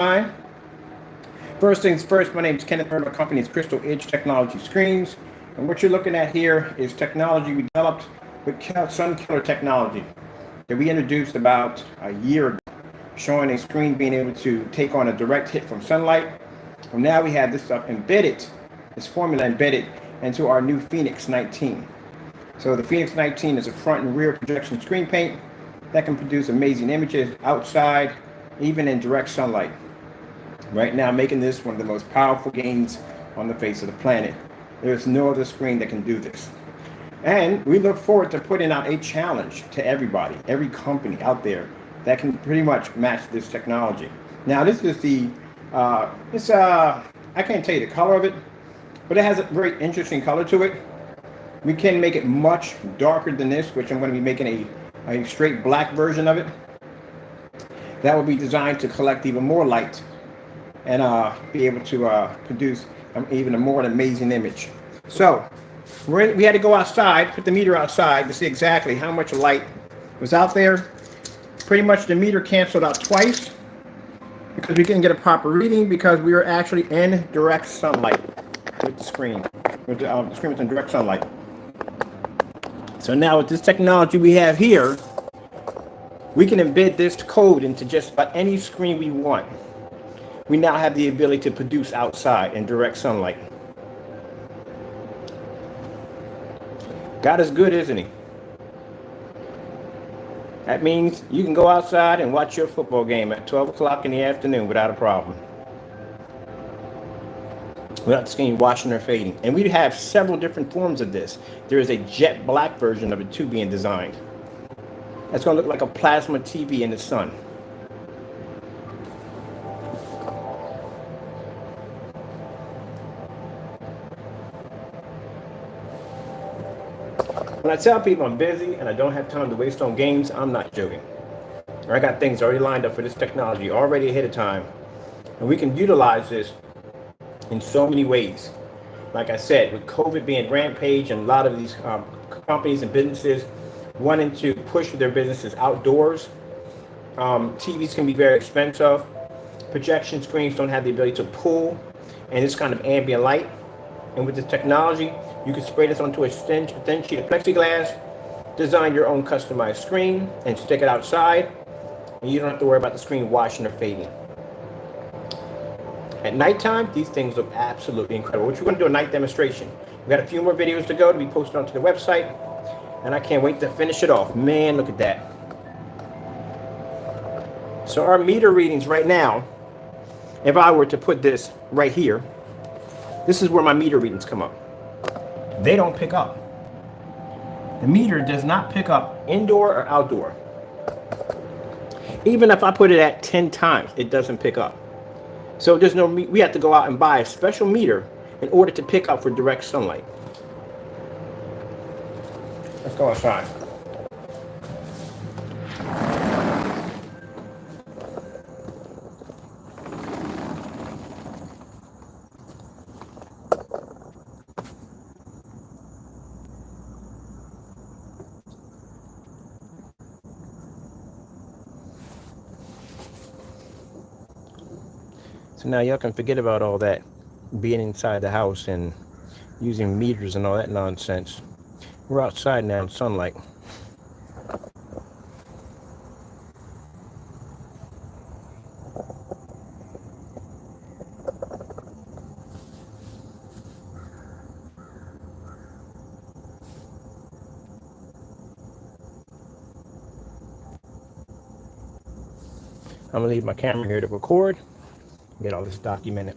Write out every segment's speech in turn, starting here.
time. First things first, my name is Kenneth Bird. My company is Crystal Edge Technology Screens. And what you're looking at here is technology we developed with Sun Killer technology that we introduced about a year ago, showing a screen being able to take on a direct hit from sunlight. And now we have this stuff embedded, this formula embedded into our new Phoenix 19. So the Phoenix 19 is a front and rear projection screen paint that can produce amazing images outside, even in direct sunlight. Right now, making this one of the most powerful games on the face of the planet. There's no other screen that can do this. And we look forward to putting out a challenge to everybody, every company out there that can pretty much match this technology. Now, this is I can't tell you the color of it, but it has a very interesting color to it. We can make it much darker than this, which I'm going to be making a straight black version of it. That will be designed to collect even more light and be able to produce even a more amazing image. So we had to go outside, put the meter outside to see exactly how much light was out there. Pretty much the meter canceled out twice because we couldn't get a proper reading because we were actually in direct sunlight with the screen. The screen was in direct sunlight. So now with this technology we have here, we can embed this code into just about any screen we want. We now have the ability to produce outside in direct sunlight. God is good, isn't he? That means you can go outside and watch your football game at 12 o'clock in the afternoon without a problem. Without the screen washing or fading. And we have several different forms of this. There is a jet black version of it too being designed. That's going to look like a plasma TV in the sun. When I tell people I'm busy and I don't have time to waste on games, I'm not joking. I got things already lined up for this technology already ahead of time. And we can utilize this in so many ways. Like I said, with COVID being rampage and a lot of these companies and businesses wanting to push their businesses outdoors, TVs can be very expensive. Projection screens don't have the ability to pull and this kind of ambient light. And with this technology, you can spray this onto a thin sheet of plexiglass, design your own customized screen, and stick it outside. And you don't have to worry about the screen washing or fading. At nighttime, these things look absolutely incredible. We're going to do a night demonstration. We've got a few more videos to go to be posted onto the website, and I can't wait to finish it off. Man, look at that. So our meter readings right now, if I were to put this right here, this is where my meter readings come up. They don't pick up. The meter does not pick up indoor or outdoor. Even if I put it at 10 times, it doesn't pick up. So there's no, we have to go out and buy a special meter in order to pick up for direct sunlight. Let's go outside. So now y'all can forget about all that being inside the house and using meters and all that nonsense. We're outside now in sunlight. I'm gonna leave my camera here to record, get all this documented.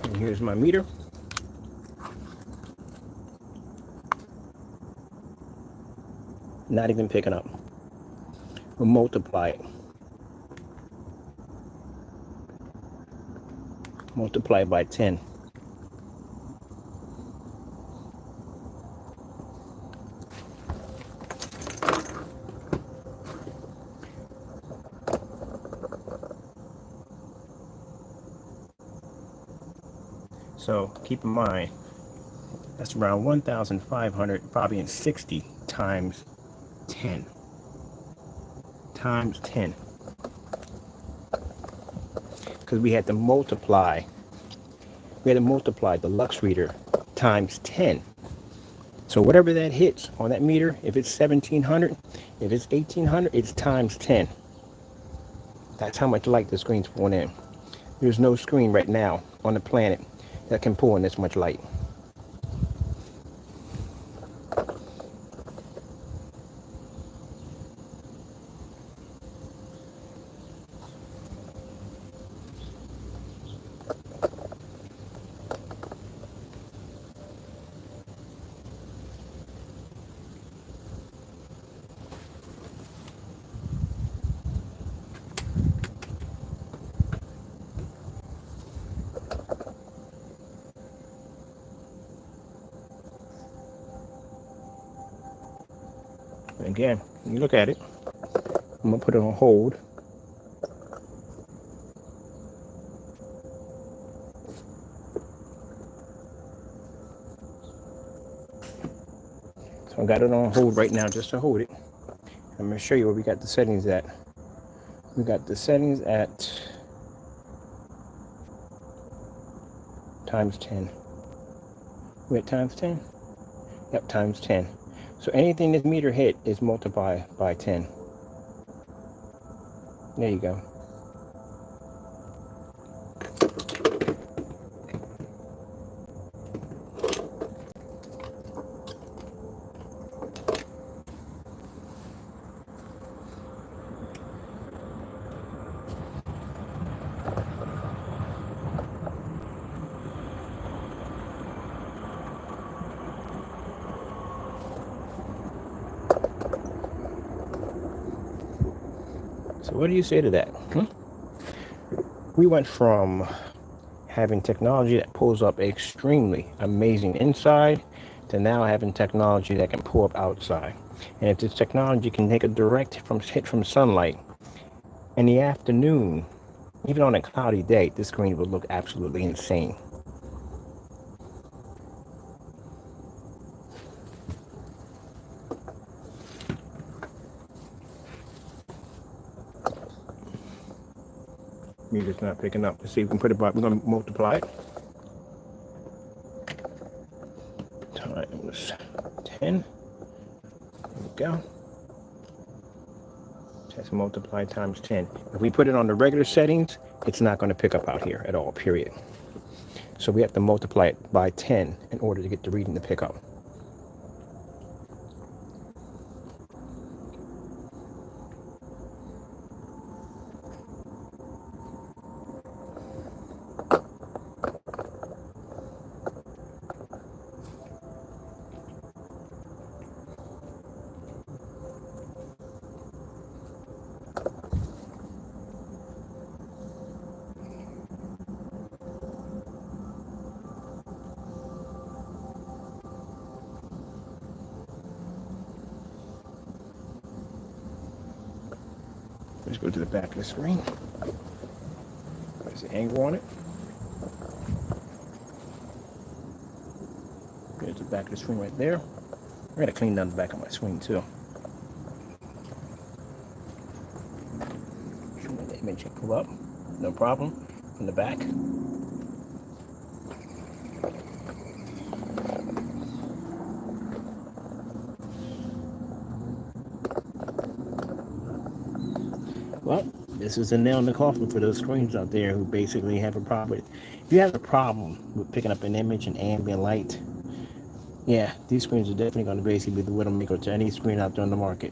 And here's my meter. Not even picking up. We'll multiply it. Multiply by 10. So keep in mind, that's around 1,500, probably in 60 times 10. Times 10. Because we had to multiply. We had to multiply the lux reader times 10. So whatever that hits on that meter, if it's 1,700, if it's 1,800, it's times 10. That's how much light the screen's pulling in. There's no screen right now on the planet that can pull in this much light. Again, you look at it. I'm gonna put it on hold. So I got it on hold right now just to hold it. I'm gonna show you where we got the settings at. We got the settings at times 10. We at times 10? Yep, times 10. So anything this meter hit is multiplied by 10. There you go. So what do you say to that? We went from having technology that pulls up extremely amazing inside to now having technology that can pull up outside. And if this technology can take a direct hit from sunlight in the afternoon, even on a cloudy day, this screen would look absolutely insane. Meter's not picking up. Let's see if we can put it back. We're going to multiply it. Times 10. There we go. That's multiplied times 10. If we put it on the regular settings, it's not going to pick up out here at all, period. So we have to multiply it by 10 in order to get the reading to pick up. Let's go to the back of the screen. There's the angle on it. There's the back of the screen right there. I'm going to clean down the back of my screen too. When the image can pull up, no problem, from the back. Well, this is a nail in the coffin for those screens out there who basically have a problem. If you have a problem with picking up an image in ambient light, yeah, these screens are definitely going to basically be the widowmaker to any screen out there on the market.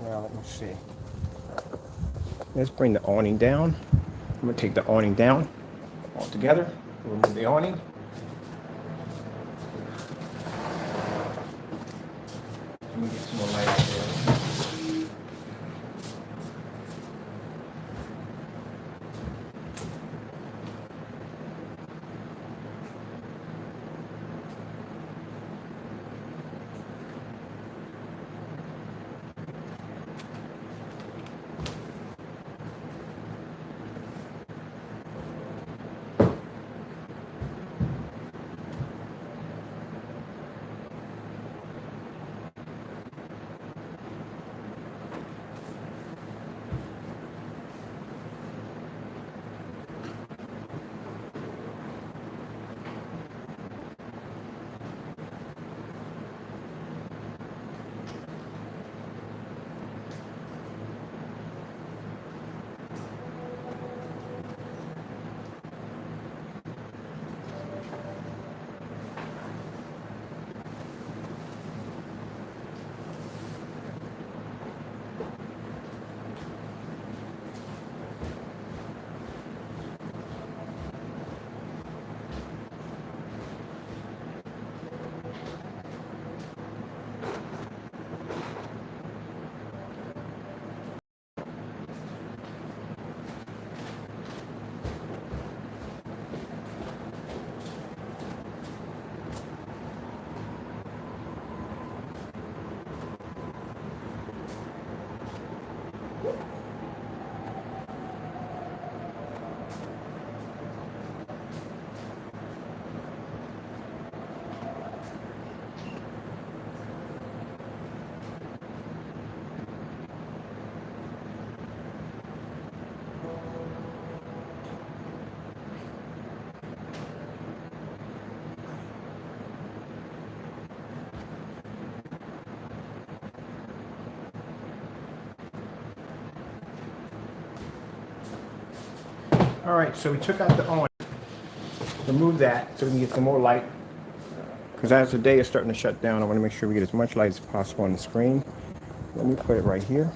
Now let me see. Let's bring the awning down. I'm gonna take the awning down altogether. Remove the awning. Let me get some more light out there. All right, so we took out the awning, remove that so we can get some more light. Because as the day is starting to shut down, I want to make sure we get as much light as possible on the screen. Let me put it right here.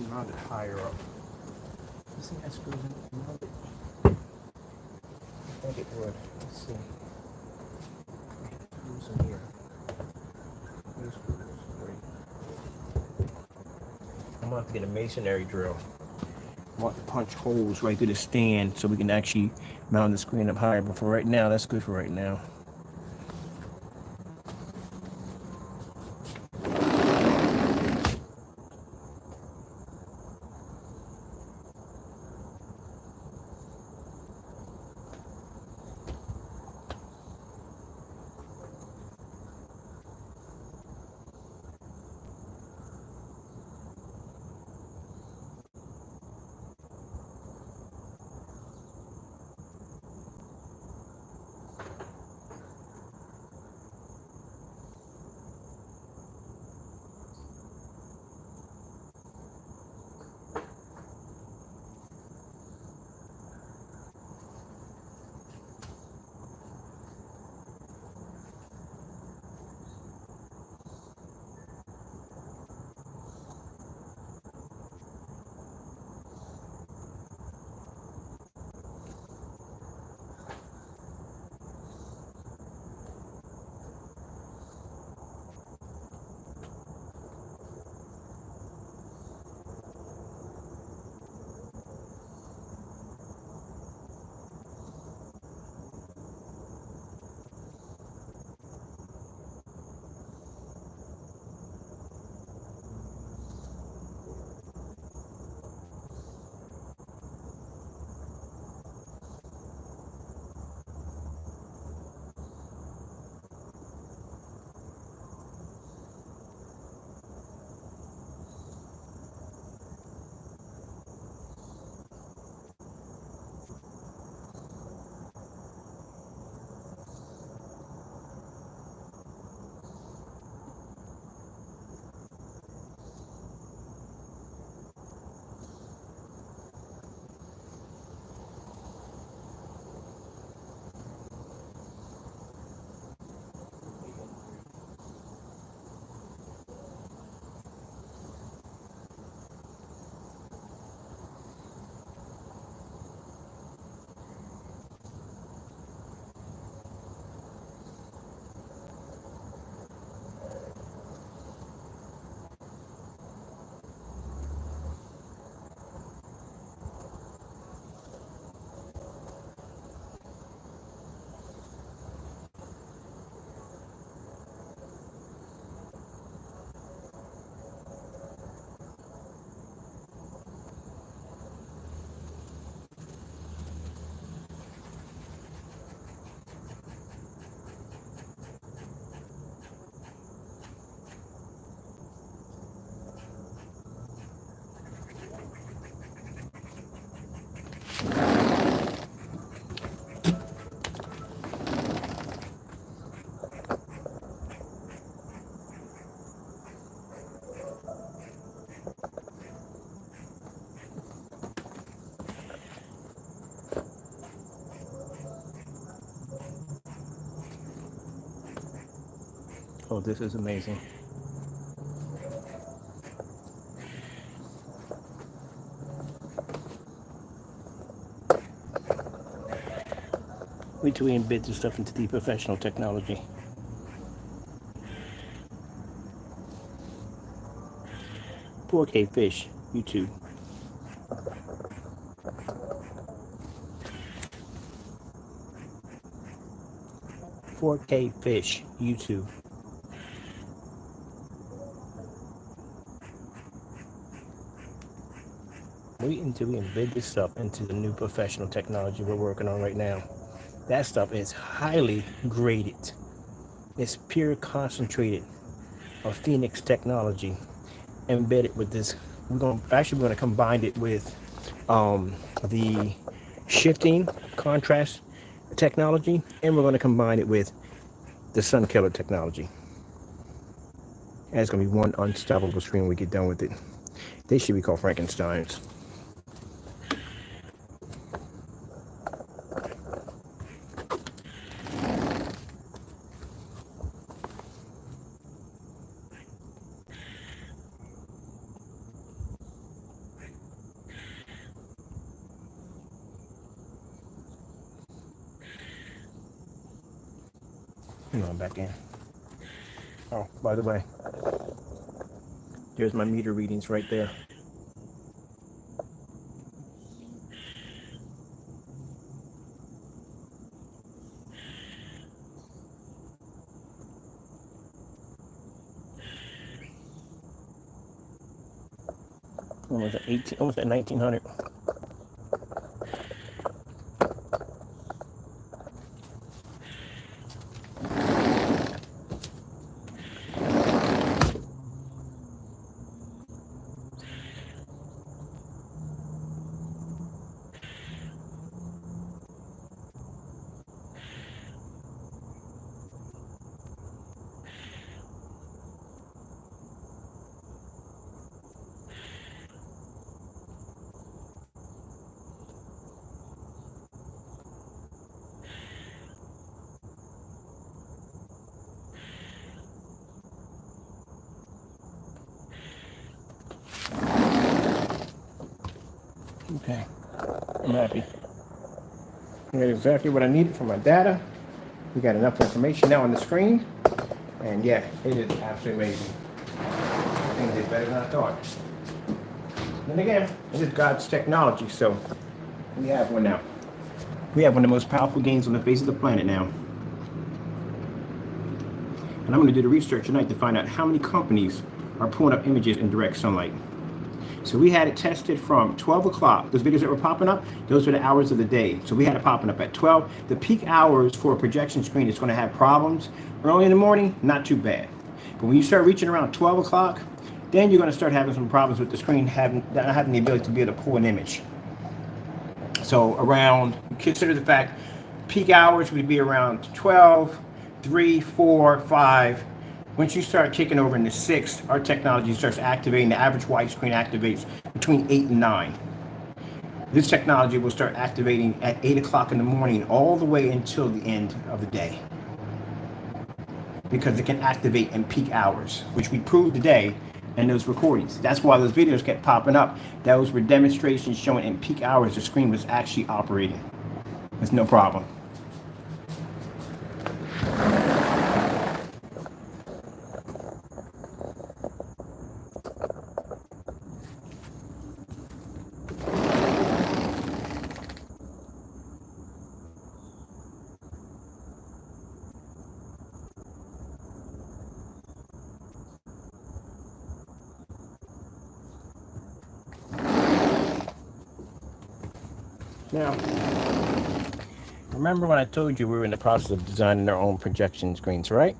Mount it higher up. You see that screws in? Mount it. I think it would. Let's see. Screws in here. These screws. Great. I'm gonna have to get a masonry drill. I want to punch holes right through the stand so we can actually mount the screen up higher. But for right now, that's good for right now. Oh, this is amazing. Wait till we embed this stuff into the professional technology. 4K fish, YouTube. "4K fish," YouTube. Wait until we embed this stuff into the new professional technology we're working on right now. That stuff is highly graded. It's pure concentrated of Phoenix technology embedded with this. We're gonna combine it with the shifting contrast technology, and we're going to combine it with the Sun Killer technology. And it's going to be one unstoppable screen when we get done with it. They should be called Frankensteins. I'm back in. Oh, by the way, here's my meter readings right there. Almost at 1900. Okay, I'm happy. I got exactly what I needed for my data. We got enough information now on the screen. And yeah, it is absolutely amazing. Things did better than I thought. And again, it is God's technology, so we have one now. We have one of the most powerful games on the face of the planet now. And I'm going to do the research tonight to find out how many companies are pulling up images in direct sunlight. So we had it tested from 12 o'clock. Those videos that were popping up, those were the hours of the day. So we had it popping up at 12. The peak hours for a projection screen is going to have problems. Early in the morning, not too bad. But when you start reaching around 12 o'clock, then you're going to start having some problems with the screen not having the ability to be able to pull an image. So consider the fact, peak hours would be around 12, 3, 4, 5. Once you start kicking over into 6, our technology starts activating. The average widescreen activates between 8 and 9. This technology will start activating at 8 o'clock in the morning all the way until the end of the day, because it can activate in peak hours, which we proved today in those recordings. That's why those videos kept popping up. Those were demonstrations showing in peak hours the screen was actually operating. There's no problem. Now, remember when I told you we were in the process of designing our own projection screens, right?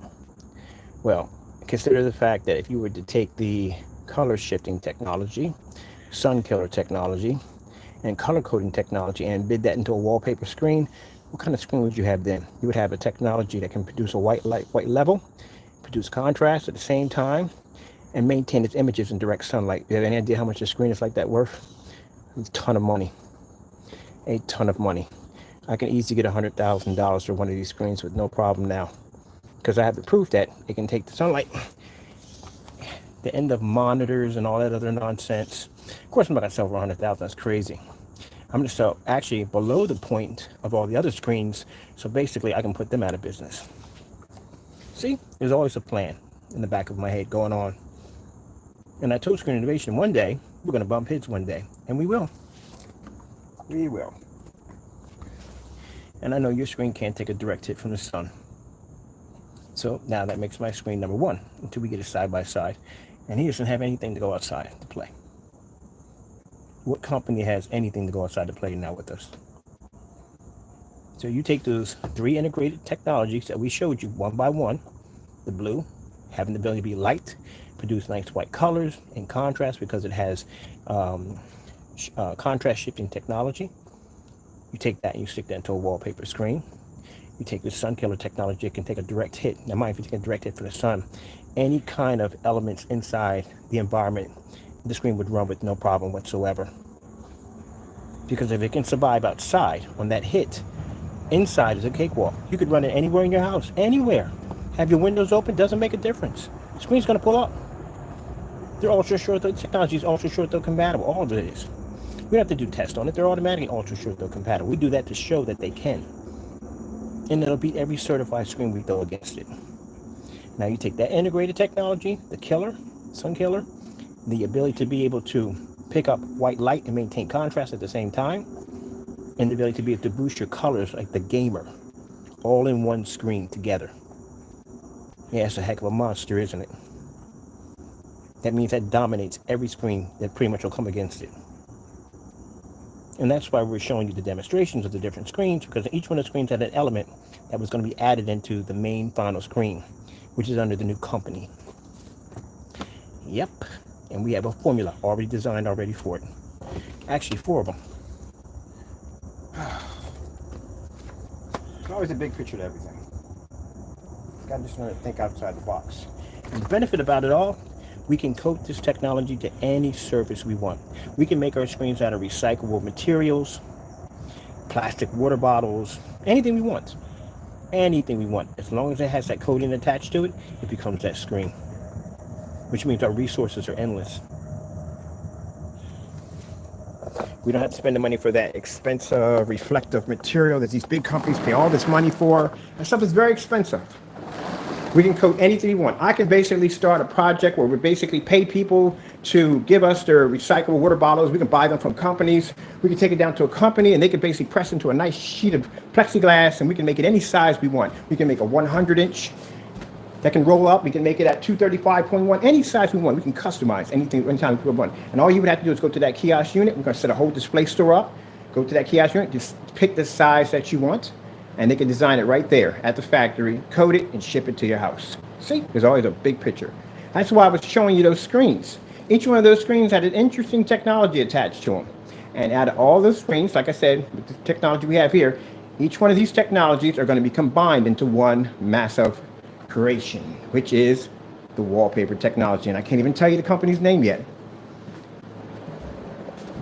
Well, consider the fact that if you were to take the color shifting technology, Sun Killer technology, and color coding technology and embed that into a wallpaper screen, what kind of screen would you have then? You would have a technology that can produce a white level, produce contrast at the same time, and maintain its images in direct sunlight. Do you have any idea how much a screen is like that worth? A ton of money. A ton of money. I can easily get $100,000 for one of these screens with no problem now. because I have the proof that it can take the sunlight. The end of monitors and all that other nonsense. Of course, I'm not gonna sell for 100,000. That's crazy. I'm gonna sell actually below the point of all the other screens, so basically I can put them out of business. See, there's always a plan in the back of my head going on. And I told Screen Innovation one day we're gonna bump heads one day, and we will. We will. And I know your screen can't take a direct hit from the sun. So now that makes my screen number one until we get it side by side. And he doesn't have anything to go outside to play. What company has anything to go outside to play now with us? So you take those three integrated technologies that we showed you one by one. The blue, having the ability to be light, produce nice white colors in contrast because it has contrast shifting technology. You take that and you stick that into a wallpaper screen. You take the sun killer technology, it can take a direct hit. Now mind if you take a direct hit from the sun, any kind of elements inside the environment, the screen would run with no problem whatsoever. Because if it can survive outside on that hit, inside is a cakewalk. You could run it anywhere in your house, anywhere. Have your windows open, doesn't make a difference. The screen's gonna pull up. They're ultra short, the technology is ultra short though compatible, all of it is. We don't have to do tests on it, they're automatically ultra short though compatible. We do that to show that they can. And it'll beat every certified screen we throw against it. Now you take that integrated technology, the killer, sun killer, the ability to be able to pick up white light and maintain contrast at the same time, and the ability to be able to boost your colors like the gamer, all in one screen together. Yeah, it's a heck of a monster, isn't it? That means that dominates every screen that pretty much will come against it. And that's why we're showing you the demonstrations of the different screens, because each one of the screens had an element that was going to be added into the main final screen, which is under the new company. Yep. And we have a formula already designed already for it. Actually, 4 of them. There's always a big picture to everything. Gotta just learn to think outside the box. And the benefit about it all, we can coat this technology to any surface we want. We can make our screens out of recyclable materials, plastic water bottles, anything we want. Anything we want. As long as it has that coating attached to it, it becomes that screen. Which means our resources are endless. We don't have to spend the money for that expensive reflective material that these big companies pay all this money for. That stuff is very expensive. We can coat anything we want. I can basically start a project where we basically pay people to give us their recyclable water bottles. We can buy them from companies. We can take it down to a company and they can basically press into a nice sheet of plexiglass and we can make it any size we want. We can make a 100-inch that can roll up. We can make it at 235.1, any size we want. We can customize anything anytime we want. And all you would have to do is go to that kiosk unit. We're going to set a whole display store up. Go to that kiosk unit, just pick the size that you want. And they can design it right there at the factory, code it, and ship it to your house. See, there's always a big picture. That's why I was showing you those screens. Each one of those screens had an interesting technology attached to them. And out of all those screens, like I said, with the technology we have here, each one of these technologies are going to be combined into one massive creation, which is the wallpaper technology. And I can't even tell you the company's name yet.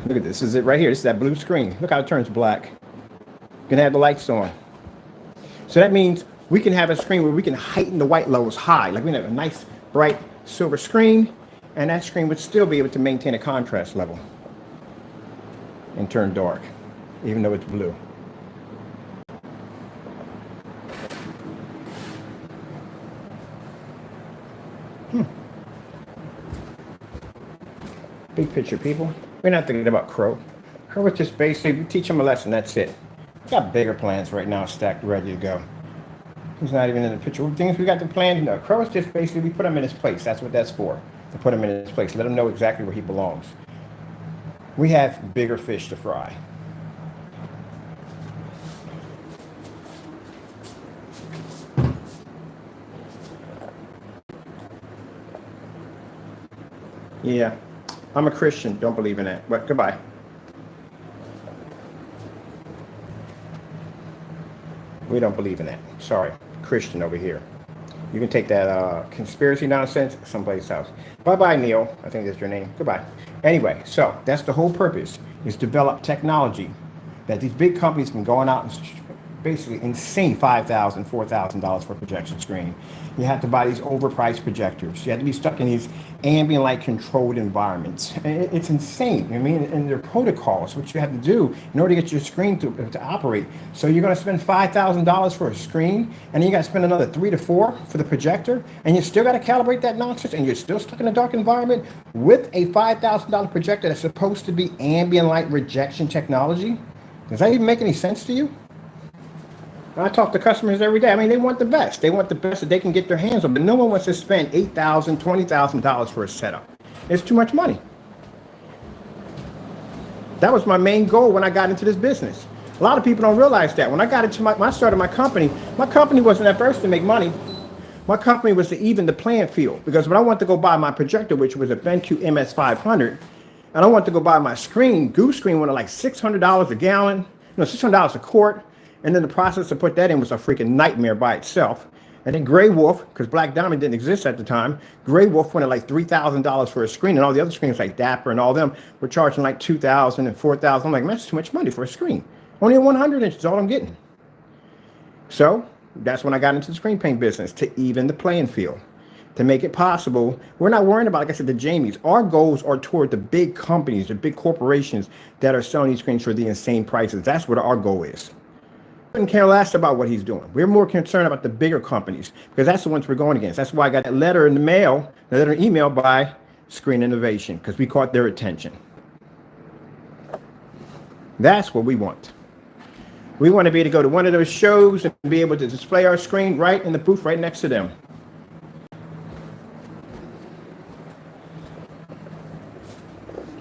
Look at this. This is it right here. This is that blue screen. Look how it turns black. You're going to have the lights on. So that means we can have a screen where we can heighten the white levels high. Like we have a nice, bright silver screen, and that screen would still be able to maintain a contrast level and turn dark, even though it's blue. Big picture, people. We're not thinking about Crow. Crow is just basically, we teach him a lesson, that's it. Got bigger plans right now stacked ready to go. He's not even in the picture. What things we got the plan? No, Crow is just basically, we put him in his place. That's what that's for. To put him in his place. Let him know exactly where he belongs. We have bigger fish to fry. Yeah, I'm a Christian. Don't believe in that. But goodbye. We don't believe in that. Sorry, Christian over here. You can take that conspiracy nonsense someplace else. Bye-bye, Neil. I think that's your name. Goodbye. Anyway, so that's the whole purpose, is develop technology that these big companies can go on out and basically insane $5,000, $4,000 for a projection screen. You have to buy these overpriced projectors. You have to be stuck in these ambient light controlled environments. It's insane. I mean, and there are protocols which you have to do in order to get your screen to operate. So you're going to spend $5,000 for a screen, and then you got to spend another 3 to 4 for the projector, and you still got to calibrate that nonsense, and you're still stuck in a dark environment with a $5,000 projector that's supposed to be ambient light rejection technology. Does that even make any sense to you? I talk to customers every day. I mean, they want the best. They want the best that they can get their hands on, but no one wants to spend $8,000, $20,000 for a setup. It's too much money. That was my main goal when I got into this business. A lot of people don't realize that. When I got into when I started my company wasn't at first to make money. My company was to even the playing field, because when I went to go buy my projector, which was a BenQ MS500, and I went to go buy my screen, Goose screen went at like $600 a gallon, $600 a quart. And then the process to put that in was a freaking nightmare by itself. And then Grey Wolf, because Black Diamond didn't exist at the time, Grey Wolf went at like $3,000 for a screen, and all the other screens like Dapper and all them were charging like $2,000 and $4,000. I'm like, man, that's too much money for a screen. Only a 100 inch is all I'm getting. So that's when I got into the screen paint business, to even the playing field, to make it possible. We're not worrying about, like I said, the Jamies. Our goals are toward the big companies, the big corporations that are selling these screens for the insane prices. That's what our goal is. Couldn't care less about what he's doing. We're more concerned about the bigger companies, because that's the ones we're going against. That's why I got that letter in the mail, the letter email by Screen Innovation, because we caught their attention. That's what we want. We want to be able to go to one of those shows and be able to display our screen right in the booth right next to them.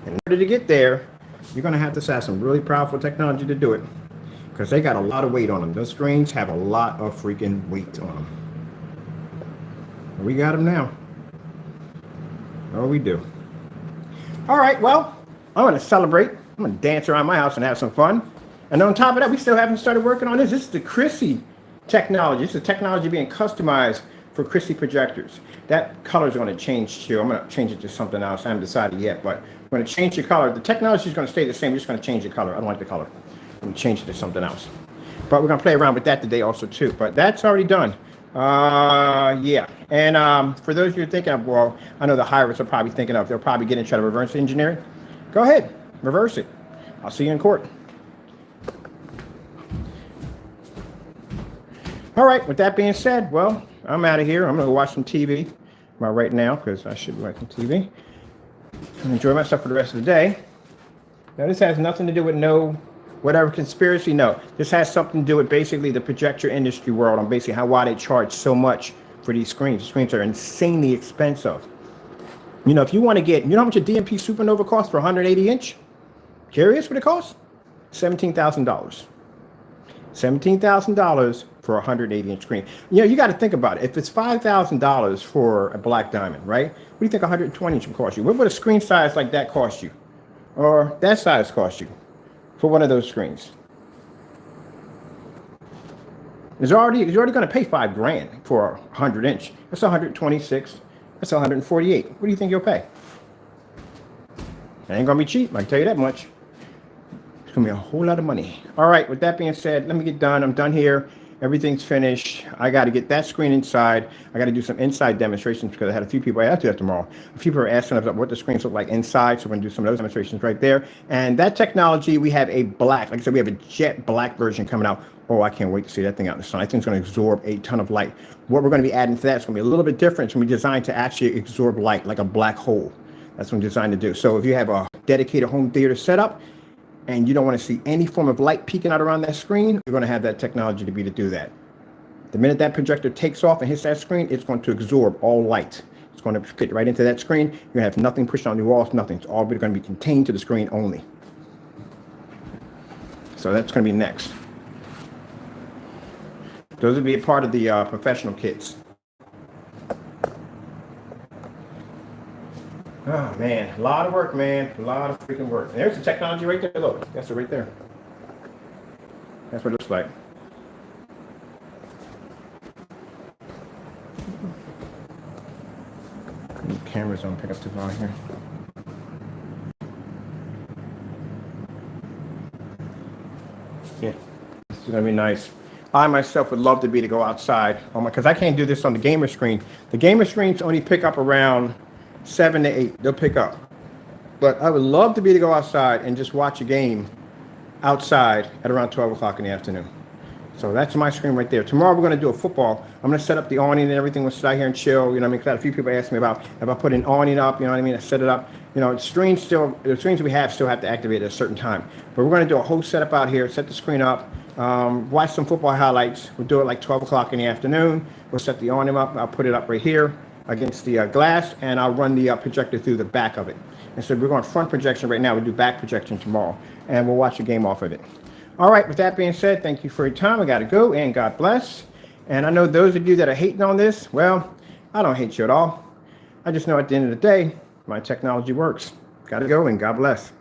In order to get there, you're going to have to have some really powerful technology to do it, because they got a lot of weight on them. Those screens have a lot of freaking weight on them. We got them now. Oh, we do. All right, well, I'm going to celebrate. I'm going to dance around my house and have some fun. And on top of that, we still haven't started working on this. This is the Chrissy technology. This is technology being customized for Chrissy projectors. That color is going to change too. I'm going to change it to something else. I haven't decided yet, but I'm going to change the color. The technology is going to stay the same. We're just going to change the color. I don't like the color. And change it to something else. But we're going to play around with that today also too. But that's already done. Yeah. And for those of you thinking of, well, I know the hirers are probably thinking of, they'll probably get into try to reverse engineer it. Go ahead. Reverse it. I'll see you in court. All right. With that being said, well, I'm out of here. I'm going to go watch some TV right now, because I should be watching TV. And enjoy myself for the rest of the day. Now, this has nothing to do with whatever conspiracy. No, this has something to do with basically the projector industry world, on basically why they charge so much for these screens. The screens are insanely expensive. If you want to get, how much a DMP Supernova costs for 180 inch? Curious what it costs? $17,000. $17,000 for a 180 inch screen. You got to think about it. If it's $5,000 for a Black Diamond, right? What do you think 120 inch would cost you? What would a screen size like that cost you? Or that size cost you? For one of those screens, you're already going to pay $5,000 for a 100 inch. That's 126. That's 148. What do you think you'll pay? It ain't gonna be cheap. I can tell you that much. It's gonna be a whole lot of money. All right. With that being said, let me get done. I'm done here. Everything's finished. I got to get that screen inside. I got to do some inside demonstrations, because I had a few people. I have to do that tomorrow. A few people are asking about what the screens look like inside, so we're going to do some of those demonstrations right there. And that technology, we have a black, like I said, we have a jet black version coming out. Oh, I can't wait to see that thing out in the sun. I think it's going to absorb a ton of light. What we're going to be adding to that is going to be a little bit different. It's going to be designed to actually absorb light like a black hole. That's what I'm designed to do. So if you have a dedicated home theater setup, and you don't want to see any form of light peeking out around that screen, you're going to have that technology to do that. The minute that projector takes off and hits that screen, it's going to absorb all light. It's going to fit right into that screen. You're going to have nothing pushed on the walls, nothing. It's all going to be contained to the screen only. So that's going to be next. Those would be a part of the professional kits. Oh, man. A lot of work, man. A lot of freaking work. And there's the technology right there. Look, that's it right there. That's what it looks like. The cameras don't pick up too far here. Yeah, this is going to be nice. I myself would love to be to go outside because I can't do this on the gamer screen. The gamer screens only pick up around 7 to 8. They'll pick up. But I would love to be to go outside and just watch a game outside at around 12 o'clock in the afternoon. So that's my screen right there. Tomorrow we're going to do a football. I'm going to set up the awning and everything. We'll sit out here and chill. You know what I mean? Because a few people asked me about if I put an awning up. You know what I mean? I set it up. You know, the screens we have still have to activate at a certain time. But we're going to do a whole setup out here. Set the screen up. Watch some football highlights. We'll do it like 12 o'clock in the afternoon. We'll set the awning up. I'll put it up right here against the glass, and I'll run the projector through the back of it. And so we're going front projection right now. We'll do back projection tomorrow, and we'll watch a game off of it. All right, with that being said, thank you for your time. I got to go, and God bless. And I know those of you that are hating on this, well, I don't hate you at all. I just know at the end of the day, my technology works. Got to go, and God bless.